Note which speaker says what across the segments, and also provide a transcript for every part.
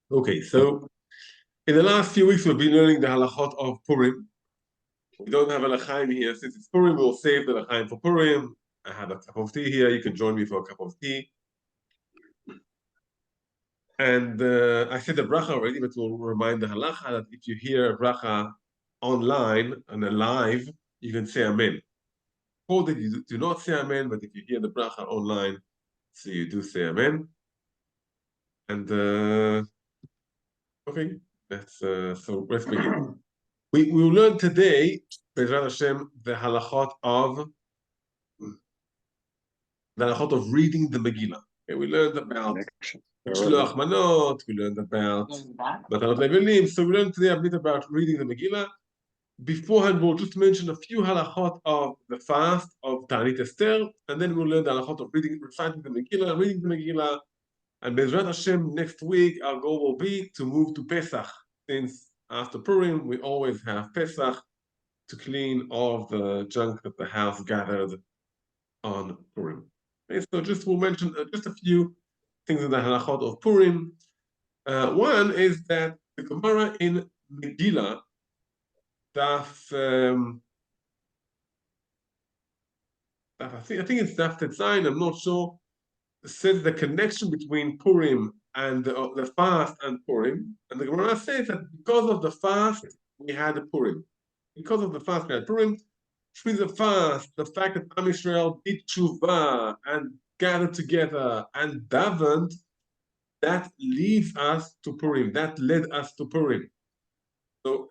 Speaker 1: Okay, so in the last few weeks, we've been learning the halachot of Purim. We don't have a lachaim here since it's Purim. We'll save the lachaim for Purim. I have a cup of tea here. You can join me for a cup of tea. And I said the bracha already, but we'll remind the halacha that if you hear a bracha online and live, you can say amen. Recorded, you do not say amen, but if you hear the bracha online, so you do say amen. And okay, so let's begin. We will learn today, Bezrat Hashem, the halachot of reading the Megillah. Okay, we learned about Shloach Manot, we learned about Matanot Levinim, so we learned today a bit about reading the Megillah. Beforehand, we'll just mention a few halachot of the fast of Ta'anit Esther, and then we'll learn the halachot of reciting the Megillah, reading the Megillah, and Bezrat Hashem, next week, our goal will be to move to Pesach, since after Purim, we always have Pesach, to clean all of the junk that the house gathered on Purim. Okay, so we'll mention just a few things in the halachot of Purim. One is that the Gemara in Megillah, I think it's Daf Tetzain, I'm not sure, says the connection between Purim and the fast and Purim. And the Gemara says that because of the fast, we had a Purim. Because of the fast, we had Purim. Which means the fast, the fact that Am Yisrael did tshuva and gathered together and davened, that leads us to Purim. That led us to Purim. So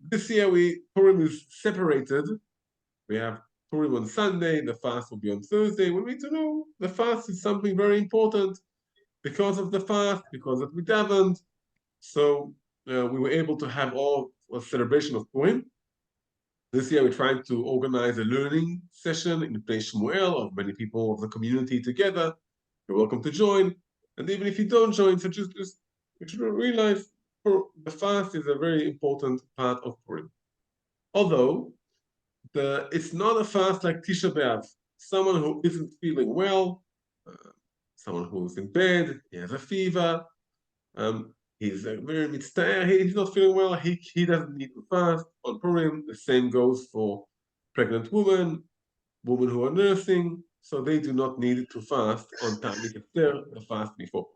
Speaker 1: this year Purim is separated. We have Purim on Sunday, the fast will be on Thursday. We need to know the fast is something very important because of the fast, because of we davened. So we were able to have all a celebration of Purim. This year, we're trying to organize a learning session in the place Shmuel of many people of the community together. You're welcome to join. And even if you don't join, so just you should realize the fast is a very important part of Purim. Although it's not a fast like Tisha B'Av. Someone who isn't feeling well, someone who's in bed, he has a fever, he's very mitzvah. He's not feeling well. He doesn't need to fast on Purim. The same goes for pregnant women who are nursing. So they do not need to fast on Ta'anit Esther, the fast before.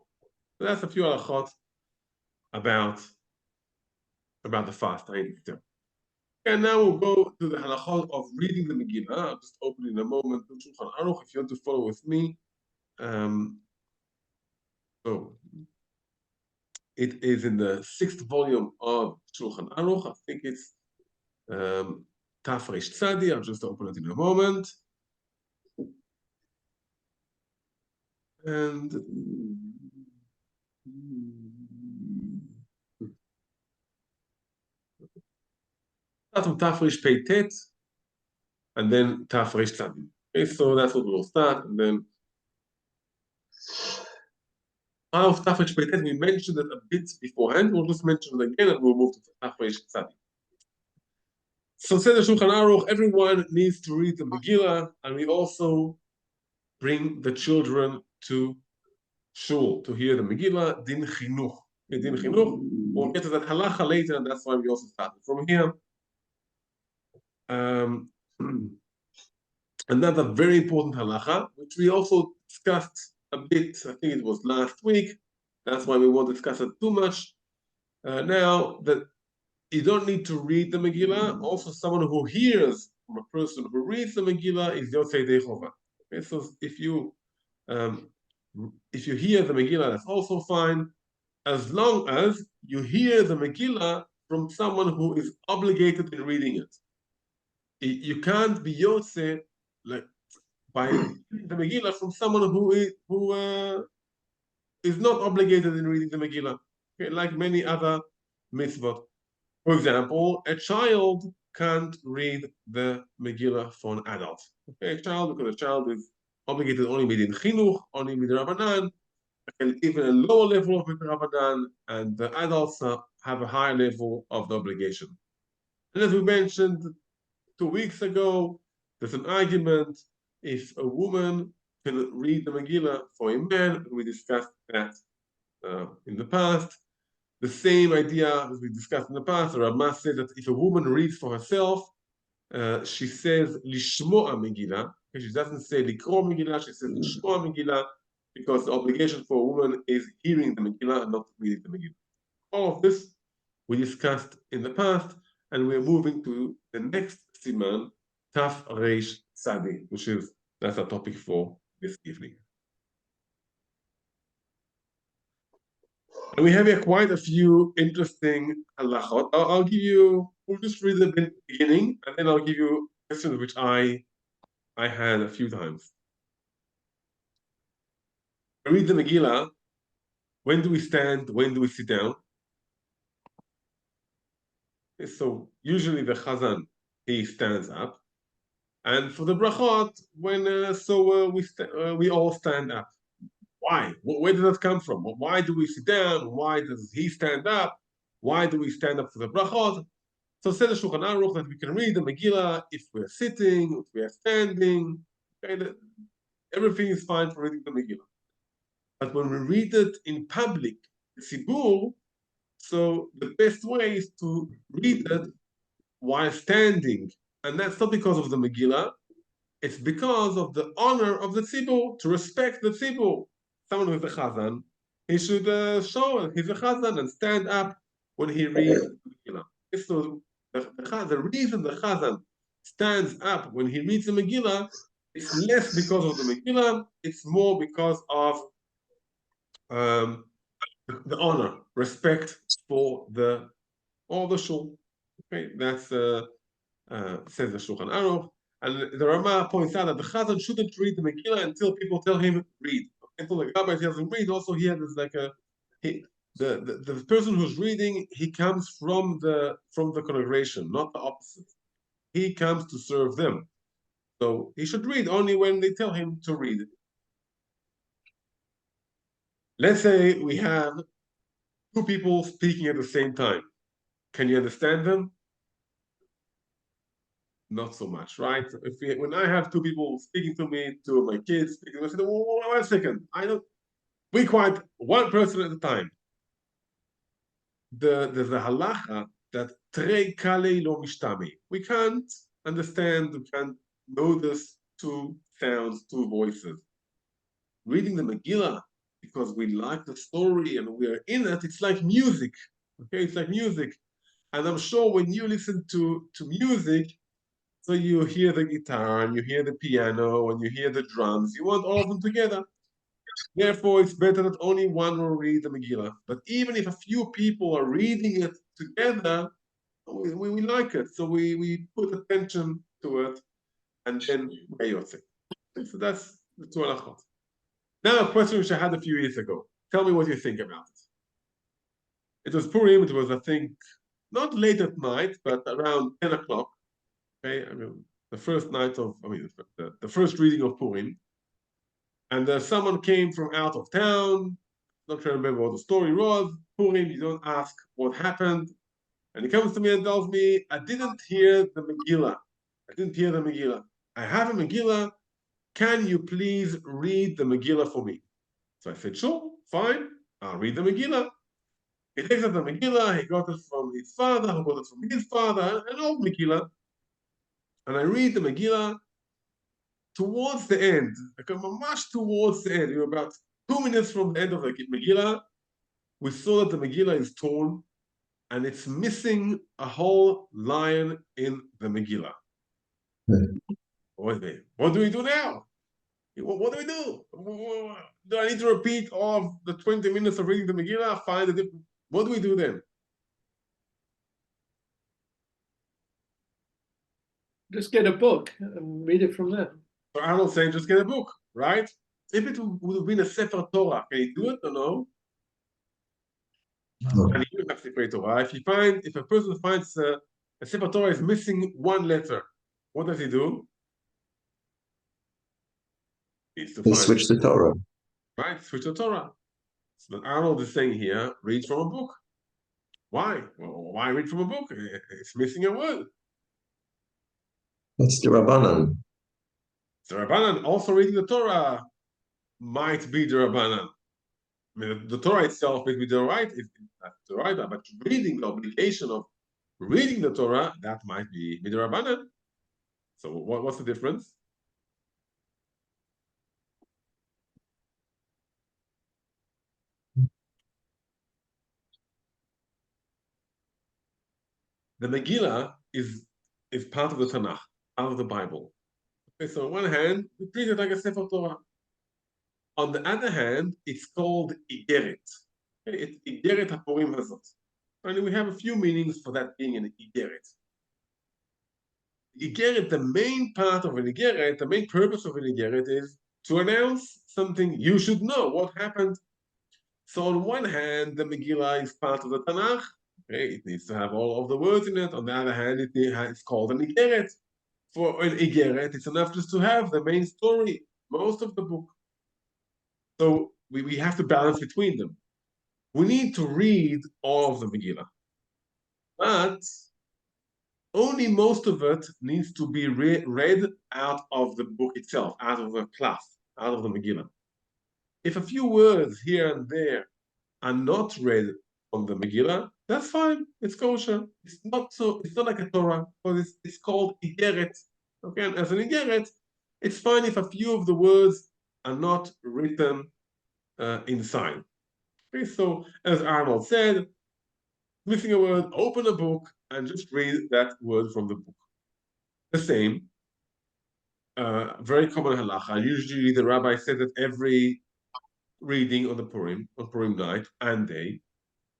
Speaker 1: So that's a few halachot about the fast, Ta'anit Esther. And now we'll go to the halachot of reading the Megillah. I'll just open in a moment the Shulchan Aruch if you want to follow with me. So it is in the 6th volume of Shulchan Aruch. I think it's Taf Reish Tzadi. I'll just open it in a moment. And start from Taf Reish Pei Tet, and then Taf Reish Tzadi. Okay, so that's what we'll start, and then out of Taf Reish Pei Tet, we mentioned it a bit beforehand. We'll just mention it again, and we'll move to Taf Reish Tzadi. So says the Shulchan Aruch, everyone needs to read the Megillah, and we also bring the children to shul to hear the Megillah, Din Chinuch. Din Chinuch, we'll get to that halacha later, and that's why we also started from here. Another very important halacha, which we also discussed a bit, I think it was last week, that's why we won't discuss it too much. Now, that you don't need to read the Megillah, also someone who hears from a person who reads the Megillah is Yotzei Yedei Chova. Okay, so if you hear the Megillah, that's also fine, as long as you hear the Megillah from someone who is obligated in reading it. You can't be Yotze like by the Megillah from someone who is not obligated in reading the Megillah. Okay, like many other mitzvot. For example, a child can't read the Megillah for an adult. Okay, because a child is obligated only midin chinuch, only midin rabbanan, and even a lower level of midin rabbanan, and the adults have a higher level of the obligation. And as we mentioned 2 weeks ago, there's an argument if a woman can read the Megillah for a man, and we discussed that in the past. The same idea as we discussed in the past. The Rama said that if a woman reads for herself, she says lishmoa Megillah. She doesn't say likro Megillah. She says lishmoa Megillah because the obligation for a woman is hearing the Megillah and not reading the Megillah. All of this we discussed in the past, and we're moving to the next siman, Taf Reish Sadi, that's our topic for this evening. And we have here quite a few interesting halachot. We'll just read the beginning, and then I'll give you questions which I had a few times. I read the Megillah. When do we stand? When do we sit down? So usually the Chazan, he stands up. And for the brachot, we all stand up. Why? Where did that come from? Why do we sit down? Why does he stand up? Why do we stand up for the brachot? So says the Shulchan Aruch that we can read the Megillah if we're sitting, if we're standing. Okay, everything is fine for reading the Megillah. But when we read it in public, tzibur, so the best way is to read it while standing. And that's not because of the Megillah, it's because of the honor of the tzibur, to respect the tzibur. Someone who's a chazan, he should show he's a chazan and stand up when he reads the Megillah. So the reason the chazan stands up when he reads the Megillah, it's less because of the Megillah, it's more because of the honor, respect for all the shul. Okay, that's says the Shulchan Aruch. And the Rama points out that the Chazan shouldn't read the Megillah until people tell him read. Until the rabbi tells him read. Also, here there's like the person who's reading, he comes from the congregation, not the opposite. He comes to serve them, so he should read only when they tell him to read. Let's say we have two people speaking at the same time. Can you understand them? Not so much, right? When I have two people speaking to me, two of my kids speaking, I say, one second, we quiet one person at a time. There's a halacha that trei kalei lo mishtami. We can't understand, we can't notice two sounds, two voices. Reading the Megillah, because we like the story and we're in it, it's like music. Okay, it's like music. And I'm sure when you listen to music, so you hear the guitar, and you hear the piano, and you hear the drums. You want all of them together. Therefore, it's better that only one will read the Megillah. But even if a few people are reading it together, we like it. So we put attention to it, and then so that's the two halachot. Now, a question which I had a few years ago. Tell me what you think about it. It was Purim. It was, I think, not late at night, but around 10 o'clock. Okay, the first night of, the first reading of Purim, and someone came from out of town. Not trying to remember what the story was. Purim, you don't ask what happened, and he comes to me and tells me, "I didn't hear the Megillah. I didn't hear the Megillah. I have a Megillah. Can you please read the Megillah for me?" So I said, "Sure, fine. I'll read the Megillah." He takes up the Megillah. He got it from his father. Who got it from his father? An old Megillah. And I read the Megillah towards the end, much towards the end. We were about 2 minutes from the end of the Megillah. We saw that the Megillah is torn, and it's missing a whole line in the Megillah. What do we do now? What do we do? Do I need to repeat all of the 20 minutes of reading the Megillah? What do we do then?
Speaker 2: Just get a book and read it from there.
Speaker 1: So Arnold's saying, just get a book, right? If it would have been a Sefer Torah, can you do it or no? No. And you have Sefer Torah. If a person finds a Sefer Torah is missing one letter, what does he do?
Speaker 3: He switch the Torah.
Speaker 1: Right, switch the Torah. So what Arnold is saying here, read from a book. Why? Well, why read from a book? It's missing a word.
Speaker 3: That's the Rabbanan.
Speaker 1: The Rabbanan also reading the Torah might be the Rabbanan. mean, the Torah itself is mid'oraita, but reading, the obligation of reading the Torah, that might be mid'rabanan. So what's the difference? The Megillah is part of the Tanakh, part of the Bible. Okay, so on one hand, we treat it like a Sefer Torah. On the other hand, it's called Igeret. Okay, it's Igeret HaPurim Hazot. And we have a few meanings for that being an Igeret. Igeret, the main part of an Igeret, the main purpose of an Igeret is to announce something you should know, what happened. So on one hand, the Megillah is part of the Tanakh. Okay, it needs to have all of the words in it. On the other hand, it's called an Igeret. For an Igeret, it's enough just to have the main story, most of the book. So we have to balance between them. We need to read all of the Megillah, but only most of it needs to be read out of the book itself, out of the class, out of the Megillah. If a few words here and there are not read from the Megillah, that's fine. It's kosher. It's not like a Torah, because it's called Igeret. Okay, and as an Igeret, it's fine if a few of the words are not written inside. Okay, so as Arnold said, missing a word, open a book and just read that word from the book. The same, very common halacha. Usually the rabbi said that every reading on Purim night and day,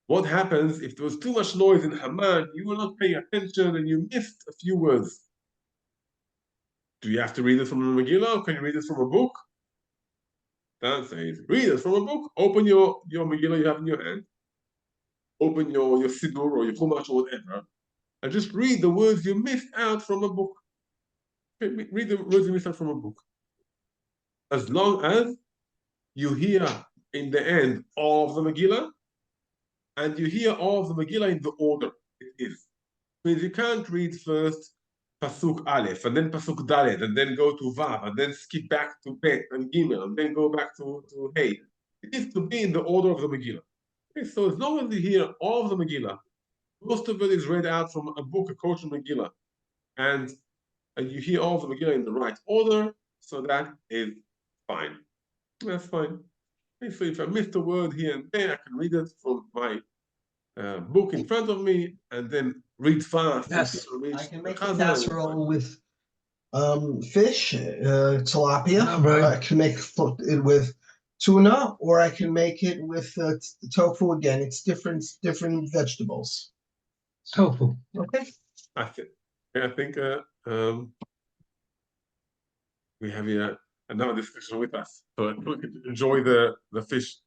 Speaker 1: what happens if there was too much noise in Haman, you were not paying attention and you missed a few words? Do you have to read it from the Megillah or can you read it from a book? Dan says, read it from a book. Open your Megillah you have in your hand. Open your Siddur or your Chumash or whatever, and just read the words you missed out from a book. Read the words you missed out from a book. As long as you hear in the end all of the Megillah, and you hear all of the Megillah in the order it is. Means you can't read first Pasuk Aleph, and then Pasuk Dalet, and then go to Vav, and then skip back to Bet and Gimel, and then go back to Hey. It needs to be in the order of the Megillah. Okay, so as long as you hear all of the Megillah, most of it is read out from a book, a kosher Megillah, and you hear all of the Megillah in the right order, so that is fine. That's fine. Okay, so if I missed a word here and there, I can read it from my book in front of me, and then read fast.
Speaker 4: Yes, I can make a casserole with fish, tilapia.
Speaker 2: Right.
Speaker 4: I can make it with tuna, or I can make it with tofu. Again, it's different vegetables.
Speaker 2: Tofu.
Speaker 4: Okay.
Speaker 1: I think we have here another discussion with us, so we can enjoy the fish.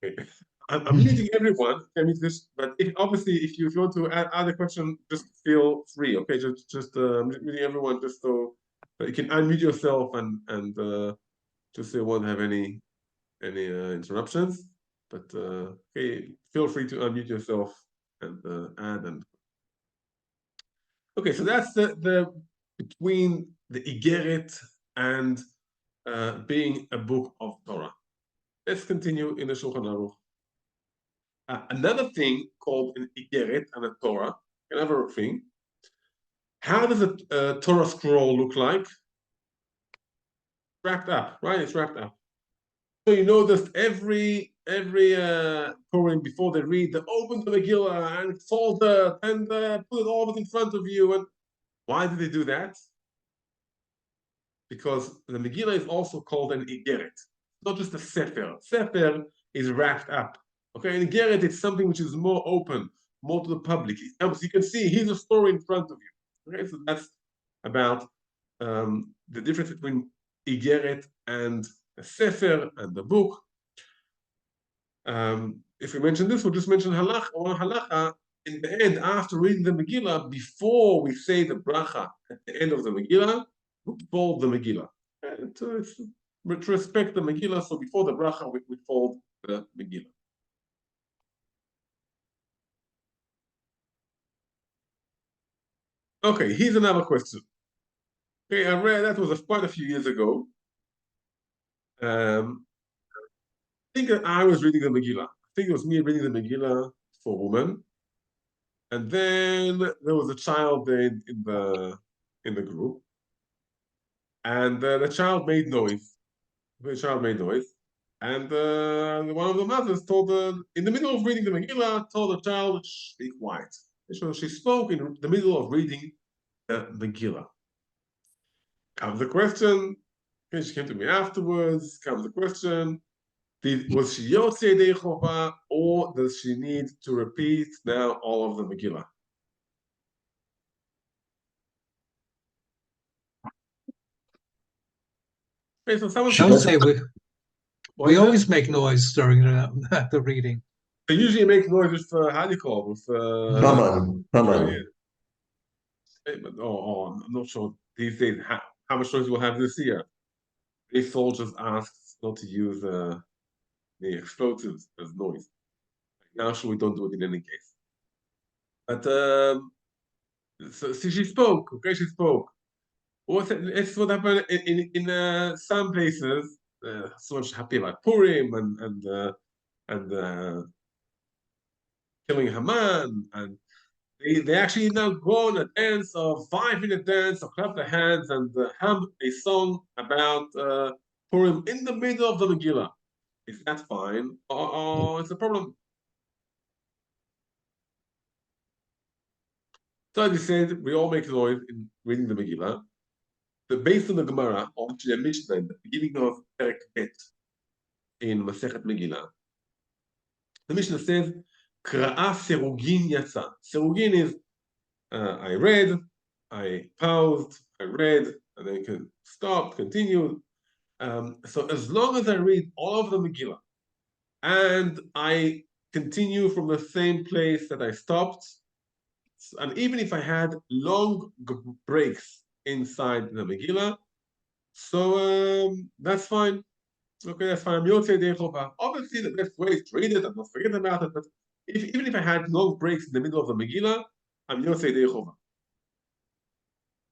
Speaker 1: Okay. I'm meeting everyone. But obviously, if you want to add a question, just feel free. Okay, just meeting everyone, just so you can unmute yourself and just so you won't have any interruptions. But okay, feel free to unmute yourself and add and. Okay, so that's the between the Igeret and being a book of Torah. Let's continue in the Shulchan Aruch. Another thing called an Igeret and a Torah, another thing. How does a Torah scroll look like? Wrapped up, right? It's wrapped up. So you notice every Purim before they read, they open the Megillah and fold it and put it all of it in front of you. And why do they do that? Because the Megillah is also called an Igeret. It's not just a Sefer. Sefer is wrapped up. Okay, an Igeret is something which is more open, more to the public. You can see here's a story in front of you. Okay, so that's about the difference between Igeret and a Sefer and the book. If we mention this, we'll just mention halacha in the end, after reading the Megillah, before we say the bracha at the end of the Megillah, we fold the Megillah. And to respect the Megillah, so before the bracha, we fold the Megillah. Okay, here's another question. Okay, I read that was quite a few years ago. think that I was reading the Megillah. I think it was me reading the Megillah for women. And then there was a child in the group. And the child made noise. The child made noise. And one of the mothers told in the middle of reading the Megillah, told the child, shh, be quiet. So she spoke in the middle of reading the Megillah. Comes the question, she came to me afterwards, comes the question, was she Yotzei Yedei Chova, or does she need to repeat now all of the Megillah? Okay, so someone
Speaker 5: I would say we
Speaker 1: that?
Speaker 5: always make noise during the reading.
Speaker 1: They usually make noise with how do you call it? With
Speaker 3: Haman.
Speaker 1: I'm not sure these days how much noise we'll have this year. These soldiers asked not to use the explosives as noise. Now, sure, we don't do it in any case. But so she spoke. Okay, she spoke. It's what happened in some places. So much happy about Purim and killing Haman, and they actually now go on a dance of 5-minute dance, or clap their hands and hum a song about Purim in the middle of the Megillah. Is that fine, or it's a problem? So as I said, we all make noise in reading the Megillah. But based on the Gemara, or actually a Mishnah, in the beginning of Perek Bet in Masechet Megillah, the Mishnah says, Kra'a serugin yatsa. Serugin is I read, I paused, I read, and then can stop, continue. So as long as I read all of the Megillah and I continue from the same place that I stopped, and even if I had long breaks inside the Megillah, so that's fine. Okay, that's fine. I'm Yotzei Yedei Chova. Obviously, the best way is to read it and not forget about it. But even if I had long breaks in the middle of the Megillah, I'm Yotzei Yedei Chova.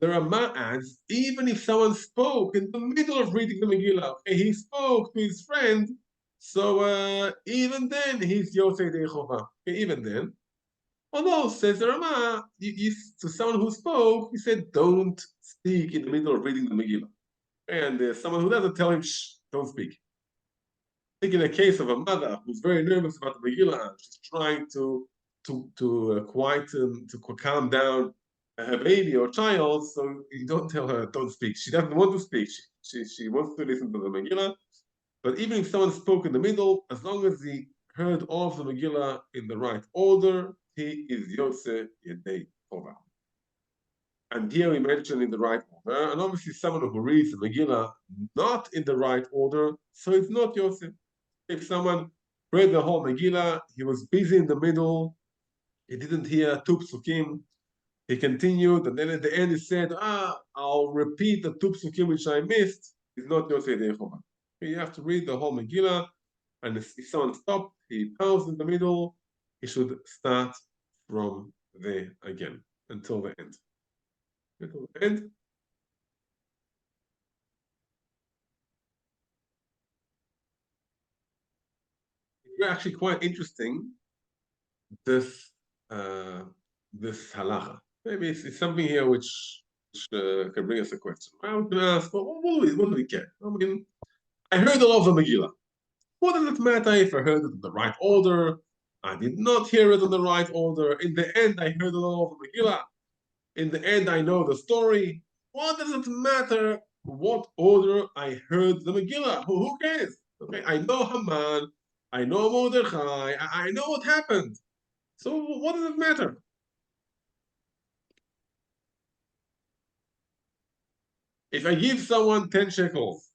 Speaker 1: The Rama adds, even if someone spoke in the middle of reading the Megillah, okay, he spoke to his friend, so even then he's Yotzei Yedei Chova. Okay, even then. Although, says the Rama, to someone who spoke, he said, don't speak in the middle of reading the Megillah. And there's someone who doesn't tell him, shh, don't speak. I think in the case of a mother who's very nervous about the Megillah, she's trying to quieten, to calm down her baby or child, so you don't tell her, don't speak. She doesn't want to speak. She wants to listen to the Megillah. But even if someone spoke in the middle, as long as he heard all of the Megillah in the right order, he is Yotzei Yedei Chova. And here we mentioned in the right order, and obviously someone who reads the Megillah not in the right order, so it's not Yotzei. If someone read the whole Megillah, he was busy in the middle, he didn't hear two psukim, he continued, and then at the end he said, I'll repeat the two psukim which I missed, it's not Yotzei Yedei Chova. You have to read the whole Megillah, and if someone stopped, he paused in the middle, he should start from there again, until the end. Until the end. It's actually quite interesting, this halacha. Maybe it's something here which can bring us a question. I'm going to ask, well, what do we get? I mean, I heard all of the Megillah. What does it matter if I heard it in the right order? I did not hear it in the right order. In the end, I heard all of the Megillah. In the end, I know the story. What does it matter what order I heard the Megillah? Who cares? Okay, I know Haman, I know Mordechai, I know what happened. So what does it matter? If I give someone 10 shekels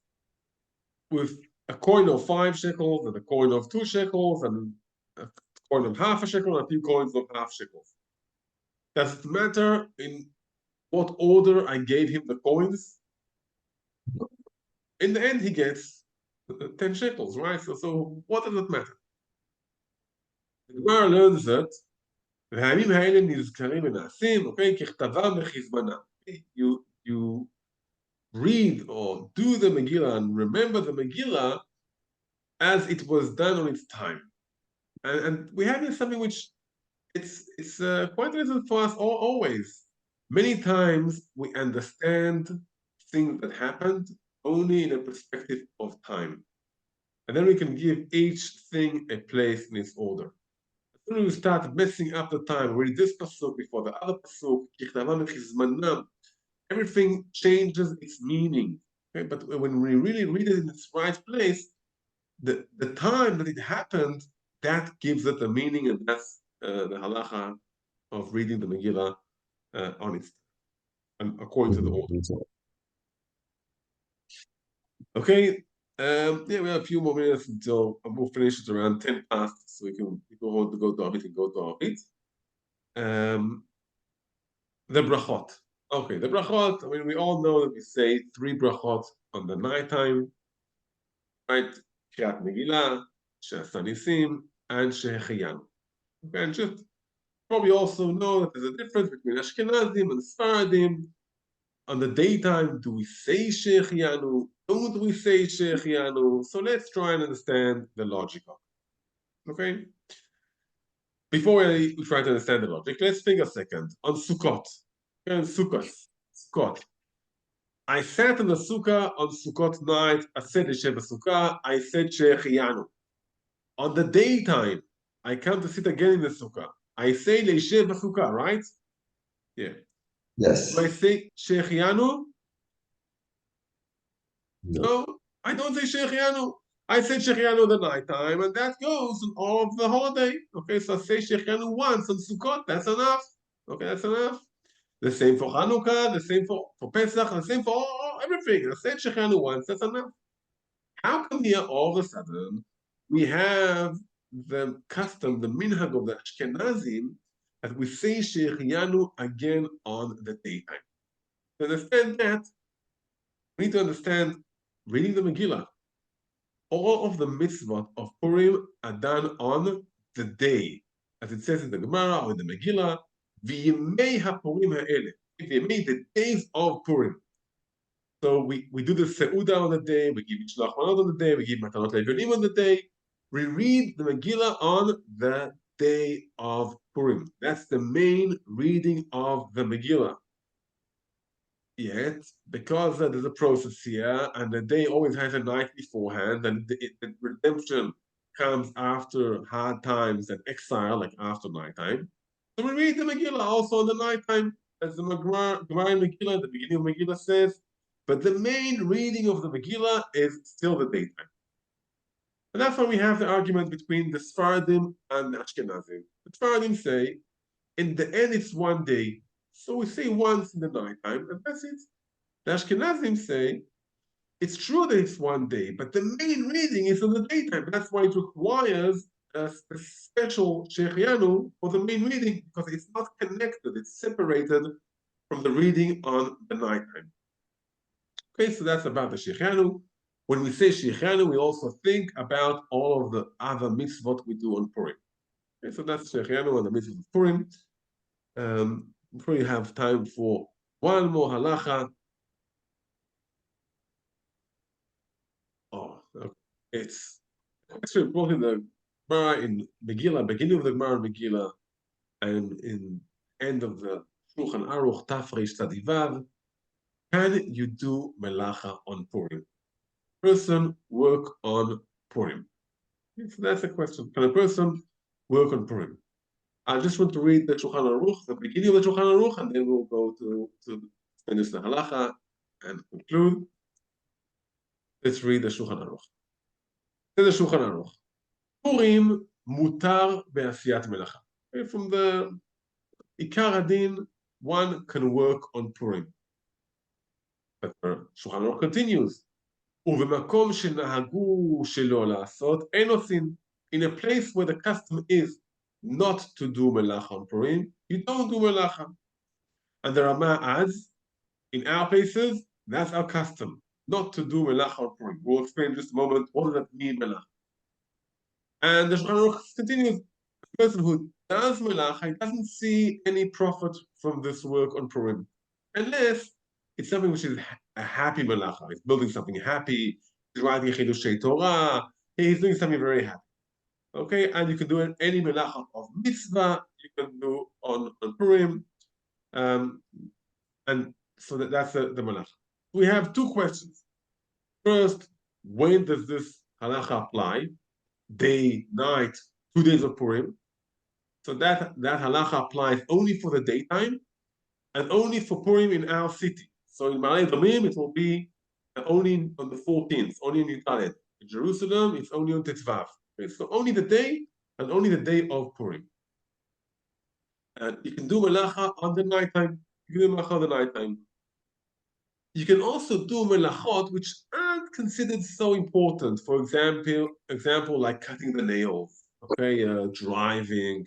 Speaker 1: with a coin of 5 shekels and a coin of 2 shekels and a coin of half a shekel and a few coins of half shekels, does it matter in what order I gave him the coins? In the end, he gets 10 shekels, right? So what does it matter? The Gemara learns that והימים האלה נזכרים ונעשים, okay? ככתבם וכזמנם. You read or do the Megillah and remember the Megillah as it was done on its time. And we have here something which it's quite interesting for us always. Many times we understand things that happened only in a perspective of time. And then we can give each thing a place in its order. As soon as we start messing up the time, read this pasuk before the other pasuk, everything changes its meaning. Okay? But when we really read it in its right place, the time that it happened, that gives it a meaning, and that's the halacha of reading the Megillah on its and according to the order. Okay, yeah, we have a few more minutes until we'll finish it around 10 past, so we can people want to go to Avit and go to Avit. The brachot. Okay, the brachot. I mean, we all know that we say 3 brachot on the nighttime, right? Kriyat Megillah, She'asa Nisim, and She'echiyanu. Okay, and just probably also know that there's a difference between Ashkenazim and Sfaradim. On the daytime, do we say She'echiyanu? Don't we say She'echiyanu? So let's try and understand the logic of it. Okay? Before we try to understand the logic, let's think a second on Sukkot. Okay, on Sukkot. I sat in the Sukkah on Sukkot night, I said Yeshev Sukkah, I said She'echiyanu. On the daytime, I come to sit again in the Sukkah. I say Yeshev Sukkah, right? Yeah.
Speaker 3: Yes.
Speaker 1: Do I say She'echiyanu?
Speaker 3: No.
Speaker 1: No, I don't say She'echiyanu. I say She'echiyanu the nighttime, and that goes on all of the holiday. Okay, so I say She'echiyanu once on Sukkot, that's enough. Okay, that's enough. The same for Hanukkah, the same for Pesach, the same for everything. I said She'echiyanu once, that's enough. How come here all of a sudden we have the custom, the minhag of the Ashkenazim, that we say She'echiyanu again on the daytime? To understand that, we need to understand reading the Megillah. All of the mitzvot of Purim are done on the day, as it says in the Gemara or in the Megillah, V'yimei ha'Purim ha'ele, the days of Purim. So we do the Seudah on the day, we give Mishlach Manot on the day, we give Matanot Le'Evinim on the day. We read the Megillah on the day of Purim. That's the main reading of the Megillah. Yet, because there's a process here, and the day always has a night beforehand, and the redemption comes after hard times and exile, like after nighttime. So we read the Megillah also on the nighttime, as the Gemara in Megillah, the beginning of Megillah says, but the main reading of the Megillah is still the daytime. And that's why we have the argument between the Sfaradim and the Ashkenazim. The Sfaradim say, in the end, it's one day. So we say once in the nighttime, and that's it. The Ashkenazim say, it's true that it's one day, but the main reading is in the daytime. That's why it requires a special She'echiyanu for the main reading, because it's not connected, it's separated from the reading on the nighttime. Okay, so that's about the She'echiyanu. When we say She'echiyanu, we also think about all of the other mitzvot we do on Purim. Okay, so that's She'echiyanu and the mitzvot of Purim. Before you have time for one more halacha. Oh, okay. It's actually brought in the Gemara in Megillah, beginning of the Gemara in Megillah, and in end of the Shulchan Aruch Tafresh Tzadivav. Can you do melacha on Purim? Person work on Purim? So that's a question. Can a person work on Purim? I just want to read the Shulchan Aruch, the beginning of the Shulchan Aruch, and then we'll go to finish the halacha and conclude. Let's read the Shulchan Aruch. The Shulchan Aruch. Purim mutar be'asiyat melacha. From the Ikar Adin, one can work on Purim. But the Shulchan Aruch continues. ובמקום שנהגו שלא לעשות, אין עושים. In a place where the custom is not to do melacha on Purim, you don't do melacha. And the Rama adds, in our places, that's our custom, not to do melacha on Purim. We'll explain in just a moment what does that mean, melacha. And the Shulchan Aruch continues, the person who does melacha, he doesn't see any profit from this work on Purim, unless it's something which is a happy melacha. It's building something happy, it's writing Chidushei Torah, he's doing something very happy. Okay, and you can do any melacha of mitzvah you can do on Purim, and so that's the melacha. We have two questions. First, when does this halacha apply? Day, night, 2 days of Purim. So that halacha applies only for the daytime and only for Purim in our city. So in Ma'ale Adumim, it will be only on the 14th, only in Yitalet. In Jerusalem, it's only on Tetzvav. Okay, so only the day and only the day of Purim. And you can do melacha on the nighttime. You can do melacha on the nighttime. You can also do melachot which aren't considered so important. For example, like cutting the nails, okay, driving,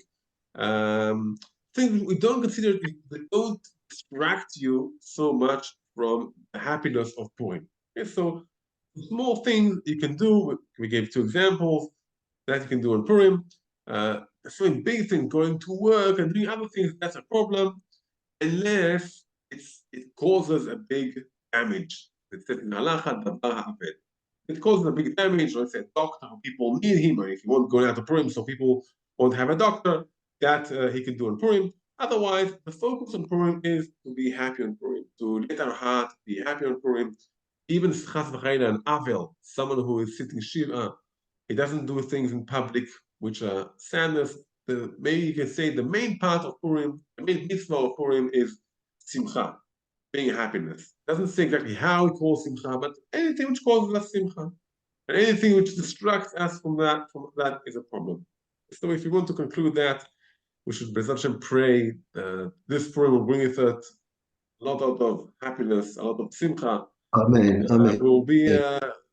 Speaker 1: things we don't consider, they don't distract you so much from the happiness of Purim. Okay, so small things you can do. We gave 2 examples that you can do in Purim. Doing big things, going to work and doing other things, that's a problem, unless it causes a big damage. It says in halacha, it causes a big damage. Let's say a doctor, people need him, or if you want going out to Purim, so people won't have a doctor, that he can do in Purim. Otherwise, the focus on Purim is to be happy on Purim, to let our heart be happy on Purim. Even chas v'chayla, an avel, someone who is sitting shiva, he doesn't do things in public which are sadness. Maybe you can say the main part of Purim, the main mitzvah of Purim is simcha, being happiness. It doesn't say exactly how it calls simcha, but anything which causes us simcha, and anything which distracts us from that is a problem. So if you want to conclude that, we should B'ezrat Hashem pray this Purim will bring with it a lot of happiness, a lot of simcha.
Speaker 3: Amen. Amen.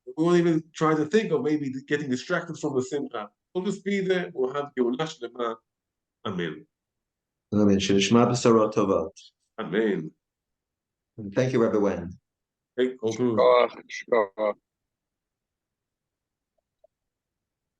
Speaker 1: We won't even try to think of maybe getting distracted from the simcha. We'll just be there. We'll have Geulah Shlema. Amen.
Speaker 3: Amen. Shenishma b'sarot tovat.
Speaker 1: Amen.
Speaker 3: Thank you, Rabbi Wen.
Speaker 1: Take all